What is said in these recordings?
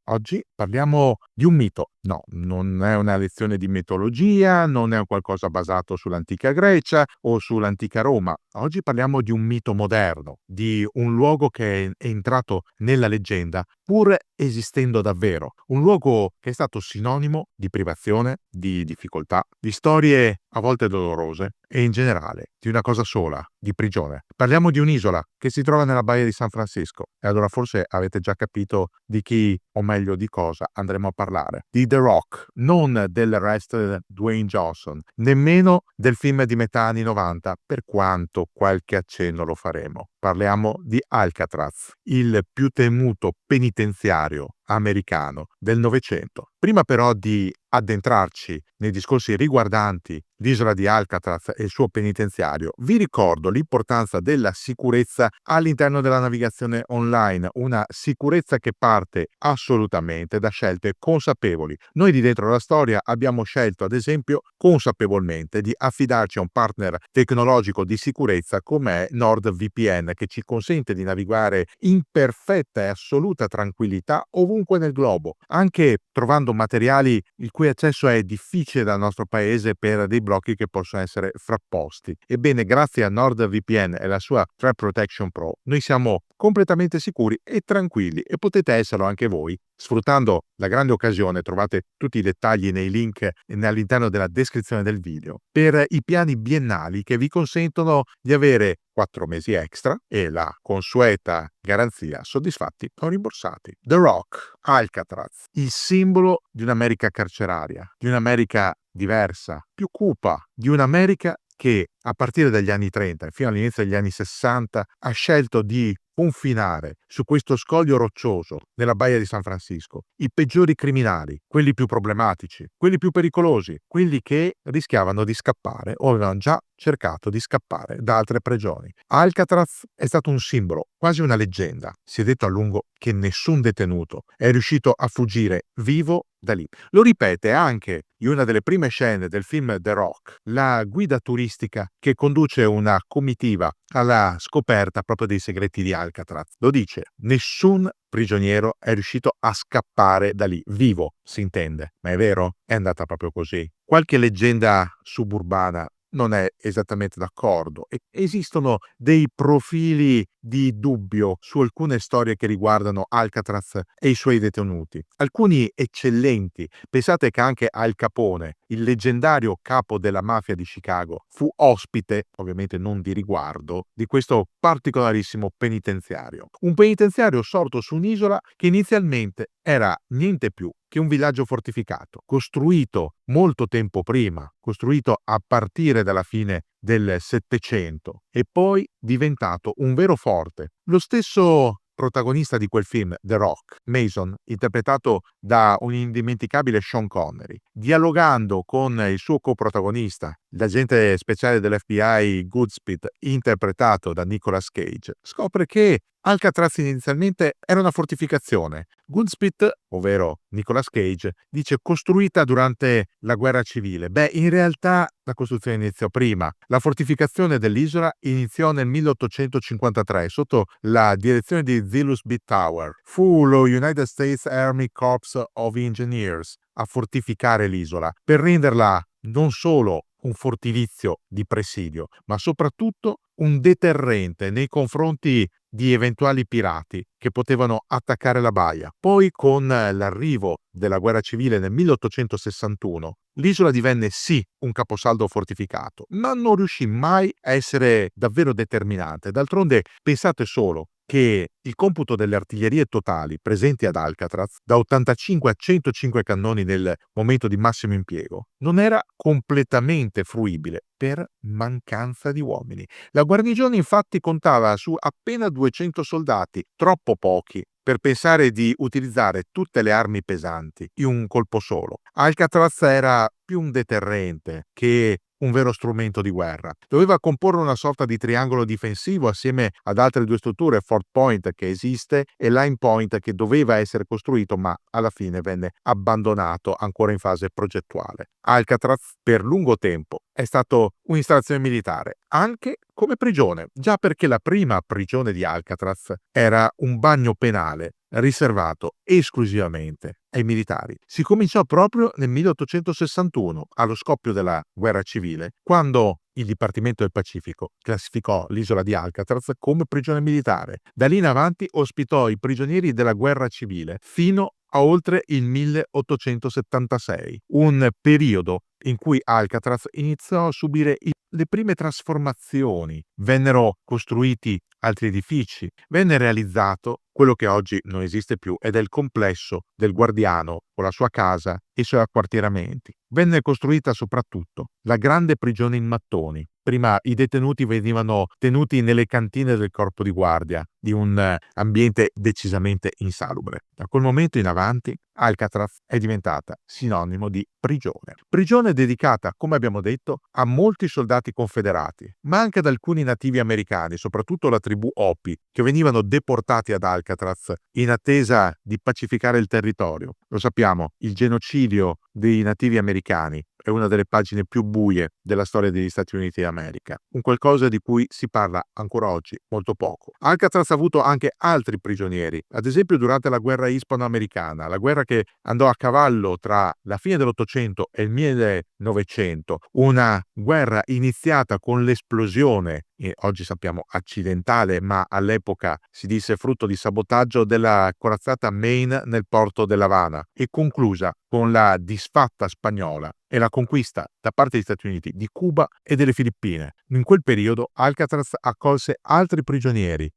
Oggi parliamo di un mito. No, non è una lezione di mitologia, non è un qualcosa basato sull'antica Grecia o sull'antica Roma. Oggi parliamo di un mito moderno, di un luogo che è entrato nella leggenda pur esistendo davvero. Un luogo che è stato sinonimo di privazione, di difficoltà, di storie a volte dolorose e in generale di una cosa sola, di prigione. Parliamo di un'isola che si trova nella baia di San Francisco e allora forse avete già capito di chi, o meglio di cosa, andremo a parlare. Di The Rock, non del wrestler Dwayne Johnson, nemmeno del film di metà anni 90, per quanto qualche accenno lo faremo. Parliamo di Alcatraz, il più temuto penitenziario americano del Novecento. Prima però di addentrarci nei discorsi riguardanti l'isola di Alcatraz e il suo penitenziario, vi ricordo l'importanza della sicurezza all'interno della navigazione online, una sicurezza che parte assolutamente da scelte consapevoli. Noi di Dentro la Storia abbiamo scelto, ad esempio, consapevolmente di affidarci a un partner tecnologico di sicurezza come è NordVPN, che ci consente di navigare in perfetta e assoluta tranquillità ovunque nel globo, anche trovando materiali il cui accesso è difficile dal nostro paese per dei blocchi che possono essere frapposti. Ebbene, grazie a NordVPN e alla sua Threat Protection Pro, noi siamo completamente sicuri e tranquilli e potete esserlo anche voi. Sfruttando la grande occasione, trovate tutti i dettagli nei link all'interno della descrizione del video, per i piani biennali che vi consentono di avere 4 mesi extra e la consueta garanzia soddisfatti o rimborsati. The Rock, Alcatraz, il simbolo di un'America carceraria, di un'America diversa, più cupa, di un'America che a partire dagli anni 30 fino all'inizio degli anni 60 ha scelto di confinare su questo scoglio roccioso nella baia di San Francisco i peggiori criminali, quelli più problematici, quelli più pericolosi, quelli che rischiavano di scappare o avevano già cercato di scappare da altre prigioni. Alcatraz è stato un simbolo, quasi una leggenda. Si è detto a lungo che nessun detenuto è riuscito a fuggire vivo da lì. Lo ripete anche in una delle prime scene del film The Rock, la guida turistica che conduce una comitiva alla scoperta proprio dei segreti di Alcatraz. Lo dice: nessun prigioniero è riuscito a scappare da lì, vivo, si intende. Ma è vero? È andata proprio così. Qualche leggenda suburbana non è esattamente d'accordo e esistono dei profili di dubbio su alcune storie che riguardano Alcatraz e i suoi detenuti. Alcuni eccellenti. Pensate che anche Al Capone, il leggendario capo della mafia di Chicago, fu ospite, ovviamente non di riguardo, di questo particolarissimo penitenziario. Un penitenziario sorto su un'isola che inizialmente era niente più che un villaggio fortificato, costruito molto tempo prima, costruito a partire dalla fine del Settecento e poi diventato un vero forte. Lo stesso protagonista di quel film, The Rock, Mason, interpretato da un indimenticabile Sean Connery, dialogando con il suo coprotagonista, l'agente speciale dell'FBI Goodspeed, interpretato da Nicolas Cage, scopre che Alcatraz inizialmente era una fortificazione. Goodspeed, ovvero Nicolas Cage, dice costruita durante la guerra civile. Beh, in realtà la costruzione iniziò prima. La fortificazione dell'isola iniziò nel 1853 sotto la direzione di Zillus B. Tower. Fu lo United States Army Corps of Engineers a fortificare l'isola per renderla non solo un fortilizio di presidio, ma soprattutto un deterrente nei confronti di eventuali pirati che potevano attaccare la baia. Poi, con l'arrivo della guerra civile nel 1861, l'isola divenne sì un caposaldo fortificato, ma non riuscì mai a essere davvero determinante. D'altronde, pensate solo che il computo delle artiglierie totali presenti ad Alcatraz, da 85 a 105 cannoni nel momento di massimo impiego, non era completamente fruibile per mancanza di uomini. La guarnigione infatti contava su appena 200 soldati, troppo pochi per pensare di utilizzare tutte le armi pesanti in un colpo solo. Alcatraz era più un deterrente che un vero strumento di guerra. Doveva comporre una sorta di triangolo difensivo assieme ad altre due strutture, Fort Point che esiste e Line Point che doveva essere costruito ma alla fine venne abbandonato ancora in fase progettuale. Alcatraz per lungo tempo è stato un'installazione militare, anche come prigione, già perché la prima prigione di Alcatraz era un bagno penale riservato esclusivamente ai militari. Si cominciò proprio nel 1861, allo scoppio della guerra civile, quando il Dipartimento del Pacifico classificò l'isola di Alcatraz come prigione militare. Da lì in avanti ospitò i prigionieri della guerra civile fino a oltre il 1876, un periodo in cui Alcatraz iniziò a subire le prime trasformazioni. Vennero costruiti altri edifici, venne realizzato quello che oggi non esiste più ed è il complesso del Guardiano con la sua casa e i suoi acquartieramenti. Venne costruita soprattutto la grande prigione in mattoni. Prima i detenuti venivano tenuti nelle cantine del corpo di guardia, di un ambiente decisamente insalubre. Da quel momento in avanti Alcatraz è diventata sinonimo di prigione. Prigione dedicata, come abbiamo detto, a molti soldati confederati, ma anche ad alcuni nativi americani, soprattutto la tribù Hopi, che venivano deportati ad Alcatraz in attesa di pacificare il territorio. Lo sappiamo, il genocidio dei nativi americani è una delle pagine più buie della storia degli Stati Uniti d'America, un qualcosa di cui si parla ancora oggi molto poco. Alcatraz ha avuto anche altri prigionieri, ad esempio durante la guerra ispano-americana, la guerra che andò a cavallo tra la fine dell'Ottocento e il 1900, una guerra iniziata con l'esplosione, e oggi sappiamo accidentale, ma all'epoca si disse frutto di sabotaggio, della corazzata Maine nel porto dell'Havana e conclusa con la disfatta spagnola e la conquista da parte degli Stati Uniti di Cuba e delle Filippine. In quel periodo Alcatraz accolse altri prigionieri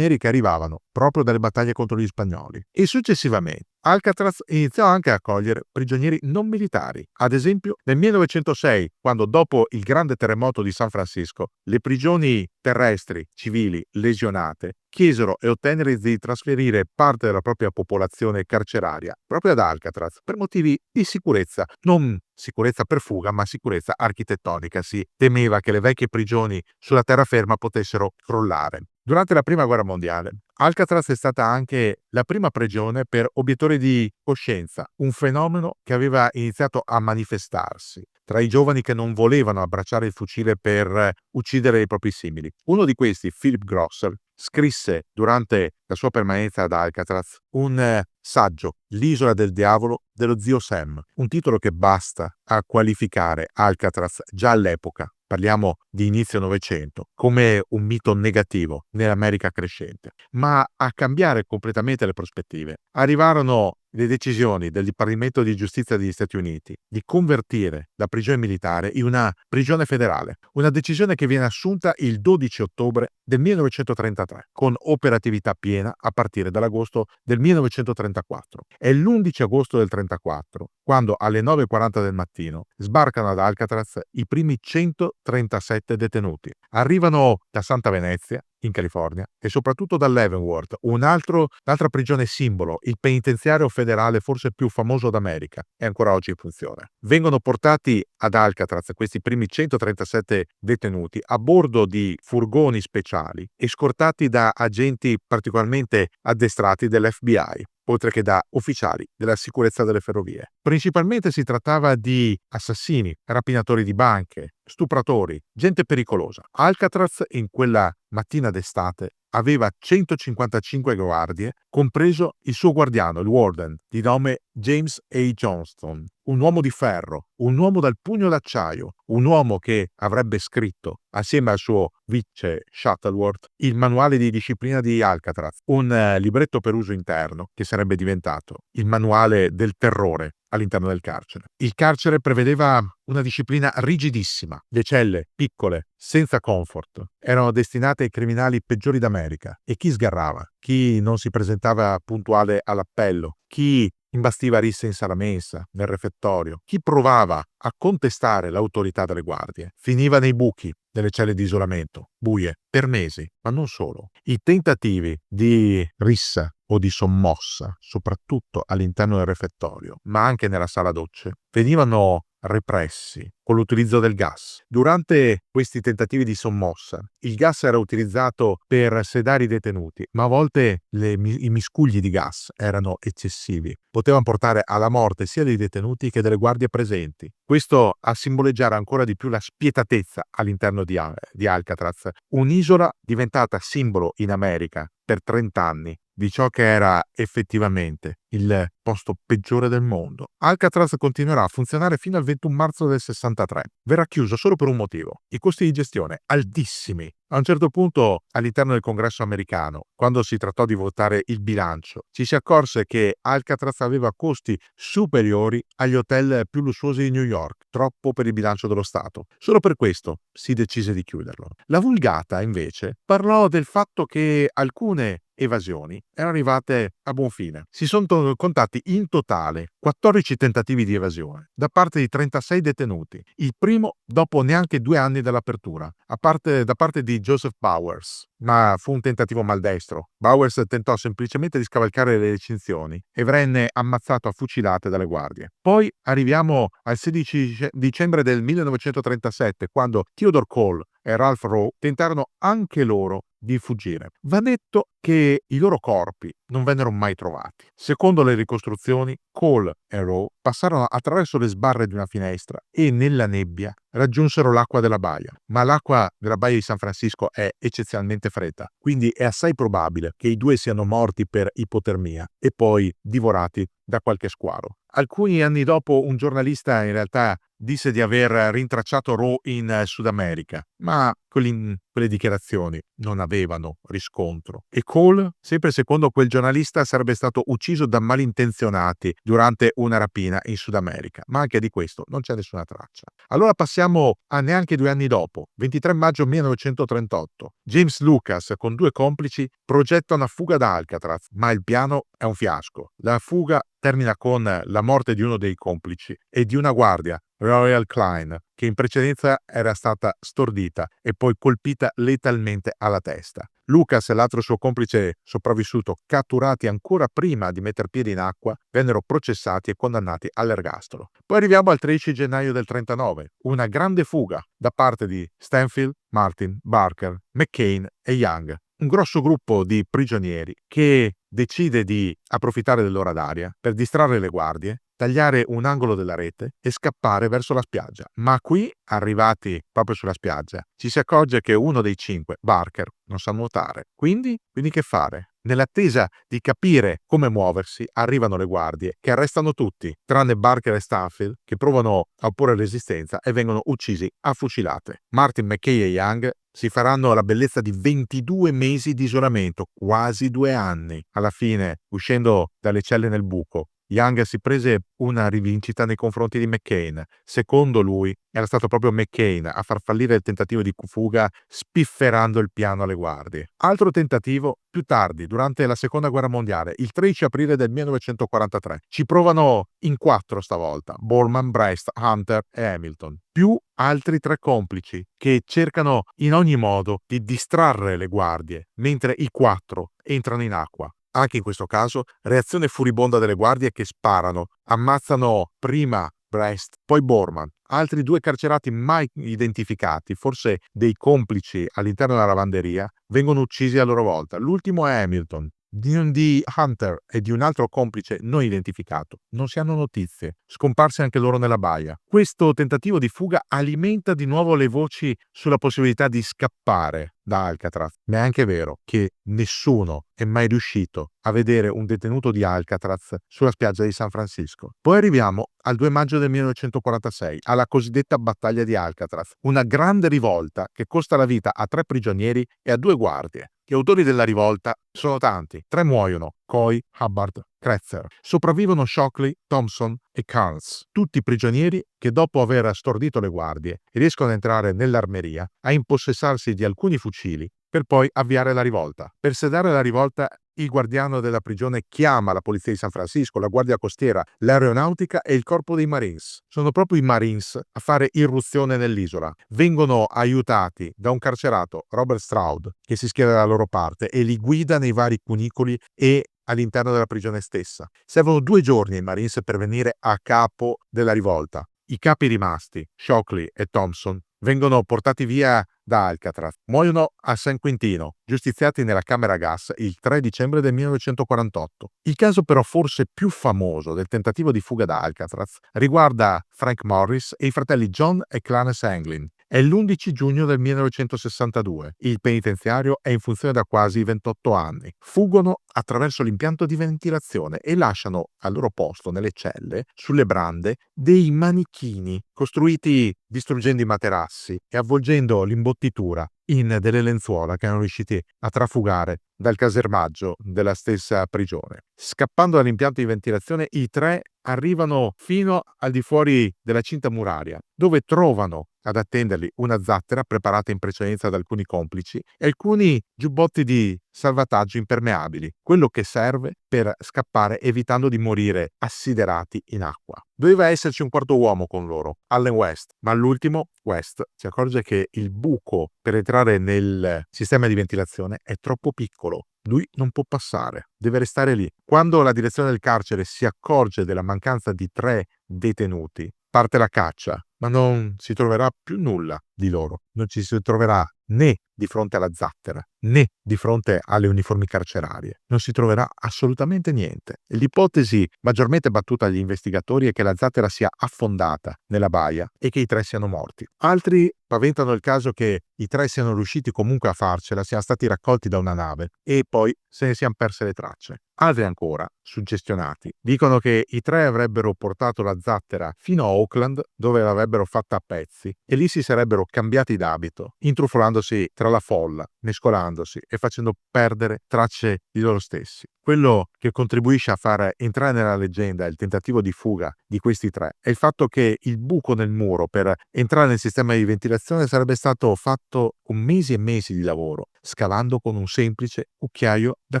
che arrivavano proprio dalle battaglie contro gli spagnoli. E successivamente Alcatraz iniziò anche a accogliere prigionieri non militari. Ad esempio, nel 1906, quando dopo il grande terremoto di San Francisco, le prigioni terrestri civili lesionate chiesero e ottennero di trasferire parte della propria popolazione carceraria proprio ad Alcatraz per motivi di sicurezza, non sicurezza per fuga, ma sicurezza architettonica. Si temeva che le vecchie prigioni sulla terraferma potessero crollare. Durante la Prima Guerra Mondiale, Alcatraz è stata anche la prima prigione per obiettori di coscienza, un fenomeno che aveva iniziato a manifestarsi tra i giovani che non volevano abbracciare il fucile per uccidere i propri simili. Uno di questi, Philip Grosser, scrisse durante la sua permanenza ad Alcatraz un saggio, L'isola del diavolo dello zio Sam, un titolo che basta a qualificare Alcatraz già all'epoca, parliamo di inizio Novecento, come un mito negativo nell'America crescente, ma a cambiare completamente le prospettive. Arrivarono le decisioni del Dipartimento di Giustizia degli Stati Uniti di convertire la prigione militare in una prigione federale, una decisione che viene assunta il 12 ottobre del 1933, con operatività piena a partire dall'agosto del 1934. È l'11 agosto del 1934, quando alle 9:40 del mattino sbarcano ad Alcatraz i primi 137 detenuti. Arrivano da Santa Venezia, in California, e soprattutto da Leavenworth, un'altra prigione simbolo, il penitenziario federale forse più famoso d'America, è ancora oggi in funzione. Vengono portati ad Alcatraz questi primi 137 detenuti a bordo di furgoni speciali, scortati da agenti particolarmente addestrati dell'FBI, oltre che da ufficiali della sicurezza delle ferrovie. Principalmente si trattava di assassini, rapinatori di banche, stupratori, gente pericolosa. Alcatraz in quella mattina d'estate aveva 155 guardie, compreso il suo guardiano, il warden, di nome James A. Johnston, un uomo di ferro, un uomo dal pugno d'acciaio, un uomo che avrebbe scritto, assieme al suo vice Shuttleworth, il manuale di disciplina di Alcatraz, un libretto per uso interno che sarebbe diventato il manuale del terrore all'interno del carcere. Il carcere prevedeva una disciplina rigidissima. Le celle, piccole, senza comfort, erano destinate ai criminali peggiori d'America. E chi sgarrava, chi non si presentava puntuale all'appello, chi imbastiva risse in sala mensa, nel refettorio, chi provava a contestare l'autorità delle guardie, finiva nei buchi delle celle di isolamento, buie, per mesi, ma non solo. I tentativi di rissa o di sommossa, soprattutto all'interno del refettorio, ma anche nella sala docce, venivano repressi con l'utilizzo del gas. Durante questi tentativi di sommossa, il gas era utilizzato per sedare i detenuti, ma a volte i miscugli di gas erano eccessivi. Potevano portare alla morte sia dei detenuti che delle guardie presenti. Questo a simboleggiare ancora di più la spietatezza all'interno di Alcatraz, un'isola diventata simbolo in America per 30 anni di ciò che era effettivamente il posto peggiore del mondo. Alcatraz continuerà a funzionare fino al 21 marzo del 63. Verrà chiuso solo per un motivo: i costi di gestione altissimi. A un certo punto, all'interno del Congresso americano, quando si trattò di votare il bilancio, ci si accorse che Alcatraz aveva costi superiori agli hotel più lussuosi di New York, troppo per il bilancio dello Stato. Solo per questo si decise di chiuderlo. La Vulgata, invece, parlò del fatto che alcune evasioni erano arrivate a buon fine. Si sono contati in totale 14 tentativi di evasione da parte di 36 detenuti, il primo dopo neanche 2 anni dall'apertura, da parte di Joseph Bowers, ma fu un tentativo maldestro. Bowers tentò semplicemente di scavalcare le recinzioni e venne ammazzato a fucilate dalle guardie. Poi arriviamo al 16 dicembre del 1937, quando Theodore Cole e Ralph Rowe tentarono anche loro di fuggire. Va detto che i loro corpi non vennero mai trovati. Secondo le ricostruzioni, Cole e Rowe passarono attraverso le sbarre di una finestra e nella nebbia raggiunsero l'acqua della baia. Ma l'acqua della baia di San Francisco è eccezionalmente fredda, quindi è assai probabile che i due siano morti per ipotermia e poi divorati da qualche squalo. Alcuni anni dopo un giornalista in realtà disse di aver rintracciato Rowe in Sud America, ma quelle dichiarazioni non avevano riscontro. E Cole, sempre secondo quel giornalista, sarebbe stato ucciso da malintenzionati durante una rapina in Sud America, ma anche di questo non c'è nessuna traccia. Allora passiamo a neanche 2 anni dopo, 23 maggio 1938. James Lucas, con 2 complici, progetta una fuga da Alcatraz, ma il piano è un fiasco. La fuga termina con la morte di uno dei complici e di una guardia, Royal Klein, che in precedenza era stata stordita e poi colpita letalmente alla testa. Lucas e l'altro suo complice sopravvissuto, catturati ancora prima di metter piede in acqua, vennero processati e condannati all'ergastolo. Poi arriviamo al 13 gennaio del 39, una grande fuga da parte di Stanfield, Martin, Barker, McCain e Young. Un grosso gruppo di prigionieri che decide di approfittare dell'ora d'aria per distrarre le guardie, tagliare un angolo della rete e scappare verso la spiaggia. Ma qui, arrivati proprio sulla spiaggia, ci si accorge che uno dei 5, Barker, non sa nuotare. Quindi che fare? Nell'attesa di capire come muoversi, arrivano le guardie che arrestano tutti, tranne Barker e Stanfield, che provano a opporre resistenza e vengono uccisi a fucilate. Martin, McKay e Young si faranno la bellezza di 22 mesi di isolamento, quasi 2 anni. Alla fine, uscendo dalle celle nel buco, Young si prese una rivincita nei confronti di McCain. Secondo lui, era stato proprio McCain a far fallire il tentativo di fuga spifferando il piano alle guardie. Altro tentativo più tardi, durante la Seconda Guerra Mondiale, il 13 aprile del 1943. Ci provano in 4 stavolta: Borman, Brest, Hunter e Hamilton, più altri 3 complici che cercano in ogni modo di distrarre le guardie, mentre i 4 entrano in acqua. Anche in questo caso, reazione furibonda delle guardie che sparano, ammazzano prima Brest, poi Borman. Altri 2 carcerati mai identificati, forse dei complici all'interno della lavanderia, vengono uccisi a loro volta. L'ultimo è Hamilton. Di Hunter e di un altro complice non identificato. Non si hanno notizie. Scomparsi anche loro nella baia. Questo tentativo di fuga alimenta di nuovo le voci sulla possibilità di scappare da Alcatraz. Ma è anche vero che nessuno è mai riuscito a vedere un detenuto di Alcatraz sulla spiaggia di San Francisco. Poi arriviamo al 2 maggio del 1946, alla cosiddetta battaglia di Alcatraz, una grande rivolta che costa la vita a 3 prigionieri e a 2 guardie. Gli autori della rivolta sono tanti: 3 muoiono: Coy, Hubbard, Kretzer. Sopravvivono Shockley, Thompson e Carnes, tutti prigionieri che dopo aver stordito le guardie riescono ad entrare nell'armeria, a impossessarsi di alcuni fucili per poi avviare la rivolta. Per sedare la rivolta, il guardiano della prigione chiama la polizia di San Francisco, la guardia costiera, l'aeronautica e il corpo dei Marines. Sono proprio i Marines a fare irruzione nell'isola. Vengono aiutati da un carcerato, Robert Stroud, che si schiera dalla loro parte e li guida nei vari cunicoli e all'interno della prigione stessa. Servono 2 giorni ai Marines per venire a capo della rivolta. I capi rimasti, Shockley e Thompson, vengono portati via da Alcatraz. Muoiono a San Quintino, giustiziati nella camera a gas il 3 dicembre del 1948. Il caso però forse più famoso del tentativo di fuga da Alcatraz riguarda Frank Morris e i fratelli John e Clarence Anglin. È l'11 giugno del 1962. Il penitenziario è in funzione da quasi 28 anni. Fuggono attraverso l'impianto di ventilazione e lasciano al loro posto nelle celle, sulle brande, dei manichini costruiti distruggendo i materassi e avvolgendo l'imbottitura in delle lenzuola che erano riusciti a trafugare dal casermaggio della stessa prigione. Scappando dall'impianto di ventilazione, i tre arrivano fino al di fuori della cinta muraria, dove trovano ad attenderli una zattera preparata in precedenza da alcuni complici e alcuni giubbotti di salvataggio impermeabili, quello che serve per scappare evitando di morire assiderati in acqua. Doveva esserci un quarto uomo con loro, Allen West, ma all'ultimo West si accorge che il buco per entrare nel sistema di ventilazione è troppo piccolo. Lui non può passare, deve restare lì. Quando la direzione del carcere si accorge della mancanza di 3 detenuti, parte la caccia, ma non si troverà più nulla di loro. Non ci si troverà né di fronte alla zattera, né di fronte alle uniformi carcerarie. Non si troverà assolutamente niente. L'ipotesi maggiormente battuta agli investigatori è che la zattera sia affondata nella baia e che i tre siano morti. Altri paventano il caso che i tre siano riusciti comunque a farcela, siano stati raccolti da una nave e poi se ne siano perse le tracce. Altri ancora, suggestionati, dicono che i tre avrebbero portato la zattera fino a Auckland, dove l'avrebbero fatta a pezzi, e lì si sarebbero cambiati d'abito, intrufolandosi tra la folla, mescolandosi e facendo perdere tracce di loro stessi. Quello che contribuisce a far entrare nella leggenda il tentativo di fuga di questi tre è il fatto che il buco nel muro per entrare nel sistema di ventilazione sarebbe stato fatto con mesi e mesi di lavoro, scavando con un semplice cucchiaio da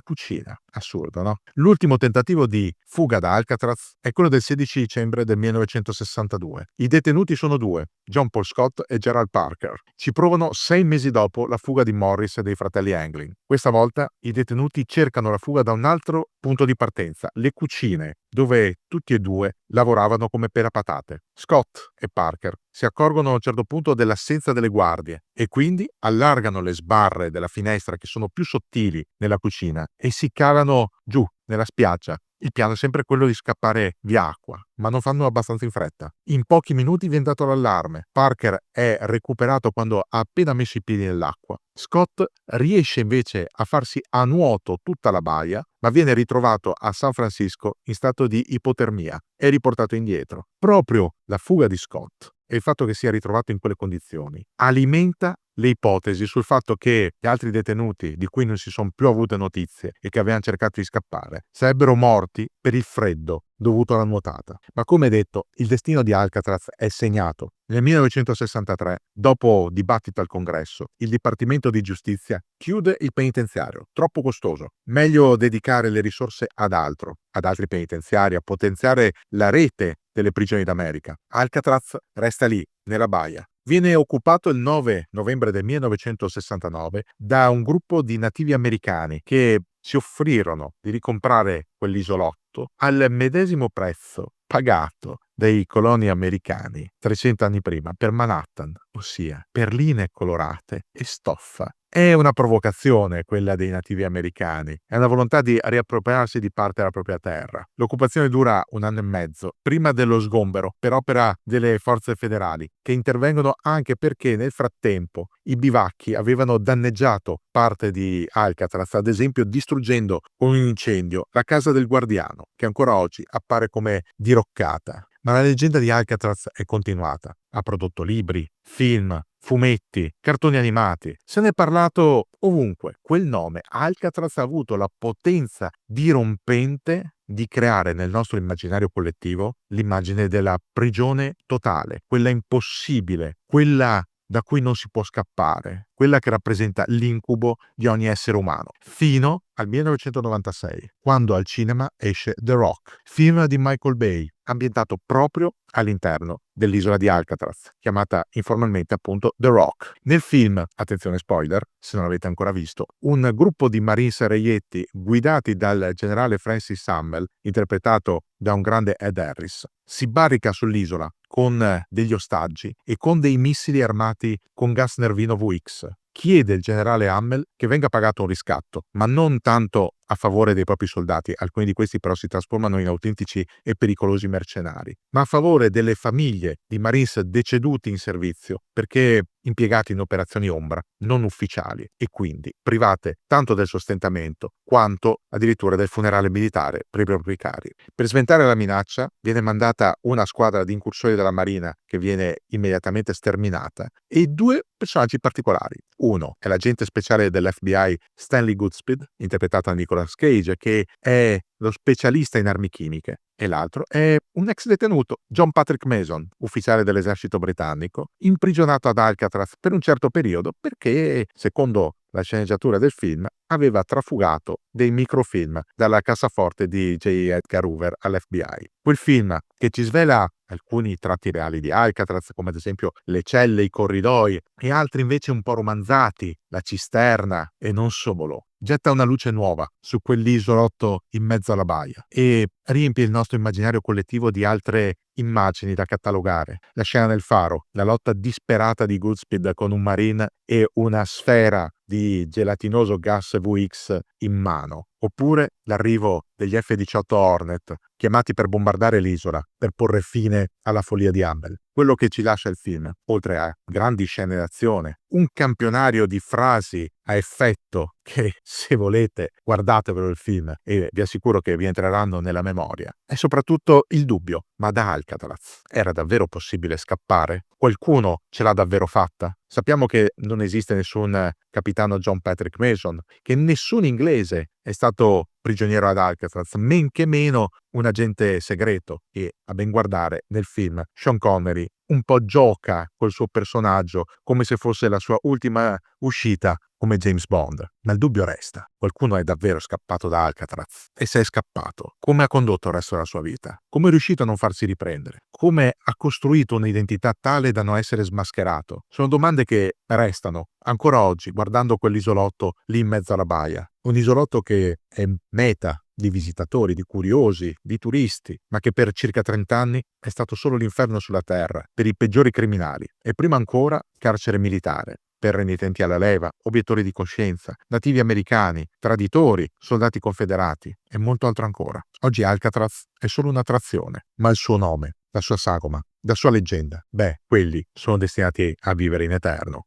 cucina. Assurdo, no? L'ultimo tentativo di fuga da Alcatraz è quello del 16 dicembre del 1962. I detenuti sono due, John Paul Scott e Gerald Parker. Ci provano 6 mesi dopo la fuga di Morris e dei fratelli Anglin. Questa volta i detenuti cercano la fuga da un altro punto di partenza, le cucine, dove tutti e due lavoravano come perapatate. Scott e Parker si accorgono a un certo punto dell'assenza delle guardie e quindi allargano le sbarre della finestra che sono più sottili nella cucina e si calano giù nella spiaggia. Il piano è sempre quello di scappare via acqua, ma non fanno abbastanza in fretta. In pochi minuti viene dato l'allarme. Parker è recuperato quando ha appena messo i piedi nell'acqua. Scott riesce invece a farsi a nuoto tutta la baia, ma viene ritrovato a San Francisco in stato di ipotermia e riportato indietro. Proprio la fuga di Scott e il fatto che sia ritrovato in quelle condizioni alimenta le ipotesi sul fatto che gli altri detenuti, di cui non si sono più avute notizie e che avevano cercato di scappare, sarebbero morti per il freddo dovuto alla nuotata. Ma come detto, il destino di Alcatraz è segnato. Nel 1963, dopo dibattito al Congresso, il Dipartimento di Giustizia chiude il penitenziario, troppo costoso. Meglio dedicare le risorse ad altro, ad altri penitenziari, a potenziare la rete delle prigioni d'America. Alcatraz resta lì, nella baia. Viene occupato il 9 novembre del 1969 da un gruppo di nativi americani che si offrirono di ricomprare quell'isolotto al medesimo prezzo pagato dai coloni americani 300 anni prima per Manhattan, ossia perline colorate e stoffa. È una provocazione quella dei nativi americani, è una volontà di riappropriarsi di parte della propria terra. L'occupazione dura 1 anno e mezzo, prima dello sgombero per opera delle forze federali, che intervengono anche perché nel frattempo i bivacchi avevano danneggiato parte di Alcatraz, ad esempio distruggendo con un incendio la casa del guardiano, che ancora oggi appare come diroccata. Ma la leggenda di Alcatraz è continuata. Ha prodotto libri, film, fumetti, cartoni animati. Se ne è parlato ovunque. Quel nome, Alcatraz, ha avuto la potenza dirompente di creare nel nostro immaginario collettivo l'immagine della prigione totale, quella impossibile, quella da cui non si può scappare, quella che rappresenta l'incubo di ogni essere umano, fino al 1996, quando al cinema esce The Rock, film di Michael Bay, ambientato proprio all'interno dell'isola di Alcatraz, chiamata informalmente appunto The Rock. Nel film, attenzione spoiler, se non l'avete ancora visto, un gruppo di Marines reietti guidati dal generale Francis Sammel, interpretato da un grande Ed Harris, si barrica sull'isola con degli ostaggi e con dei missili armati con gas nervino VX. Chiede il generale Hammel che venga pagato un riscatto, ma non tanto a favore dei propri soldati, alcuni di questi però si trasformano in autentici e pericolosi mercenari, ma a favore delle famiglie di Marines deceduti in servizio, perché impiegati in operazioni ombra, non ufficiali e quindi private tanto del sostentamento quanto addirittura del funerale militare per i propri cari. Per sventare la minaccia viene mandata una squadra di incursioni della Marina che viene immediatamente sterminata e due personaggi particolari. Uno è l'agente speciale dell'FBI Stanley Goodspeed, interpretato da Nicolas Cage, che è lo specialista in armi chimiche, e l'altro è un ex detenuto, John Patrick Mason, ufficiale dell'esercito britannico, imprigionato ad Alcatraz per un certo periodo perché, secondo la sceneggiatura del film, aveva trafugato dei microfilm dalla cassaforte di J. Edgar Hoover all'FBI. Quel film che ci svela alcuni tratti reali di Alcatraz, come ad esempio le celle, i corridoi, e altri invece un po' romanzati, la cisterna e non solo, getta una luce nuova su quell'isolotto in mezzo alla baia e riempie il nostro immaginario collettivo di altre immagini da catalogare. La scena nel faro, la lotta disperata di Goodspeed con un marine e una sfera di gelatinoso gas VX in mano, oppure l'arrivo degli F-18 Hornet chiamati per bombardare l'isola per porre fine alla follia di Hammel. Quello che ci lascia il film, oltre a grandi scene d'azione, un campionario di frasi a effetto che, se volete, guardatevelo il film e vi assicuro che vi entreranno nella memoria, è soprattutto il dubbio: ma da Alcatraz era davvero possibile scappare? Qualcuno ce l'ha davvero fatta? Sappiamo che non esiste nessun capitano John Patrick Mason, che nessun inglese è stato prigioniero ad Alcatraz, men che meno un agente segreto, e a ben guardare nel film Sean Connery un po' gioca col suo personaggio come se fosse la sua ultima uscita come James Bond. Ma il dubbio resta: qualcuno è davvero scappato da Alcatraz? E se è scappato, come ha condotto il resto della sua vita? Come è riuscito a non farsi riprendere? Come ha costruito un'identità tale da non essere smascherato? Sono domande che restano ancora oggi guardando quell'isolotto lì in mezzo alla baia. Un isolotto che è meta di visitatori, di curiosi, di turisti, ma che per circa 30 anni è stato solo l'inferno sulla terra per i peggiori criminali, e prima ancora carcere militare per renitenti alla leva, obiettori di coscienza, nativi americani, traditori, soldati confederati e molto altro ancora. Oggi Alcatraz è solo un'attrazione, ma il suo nome, la sua sagoma, la sua leggenda, quelli sono destinati a vivere in eterno.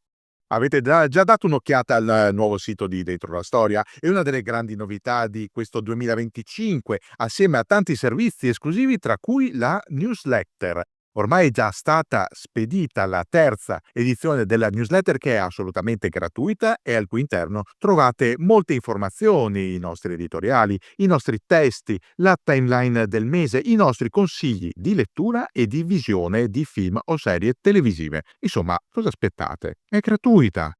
Avete già dato un'occhiata al nuovo sito di Dentro la Storia? È una delle grandi novità di questo 2025, assieme a tanti servizi esclusivi, tra cui la newsletter. Ormai è già stata spedita la terza edizione della newsletter, che è assolutamente gratuita e al cui interno trovate molte informazioni, i nostri editoriali, i nostri testi, la timeline del mese, i nostri consigli di lettura e di visione di film o serie televisive. Insomma, cosa aspettate? È gratuita!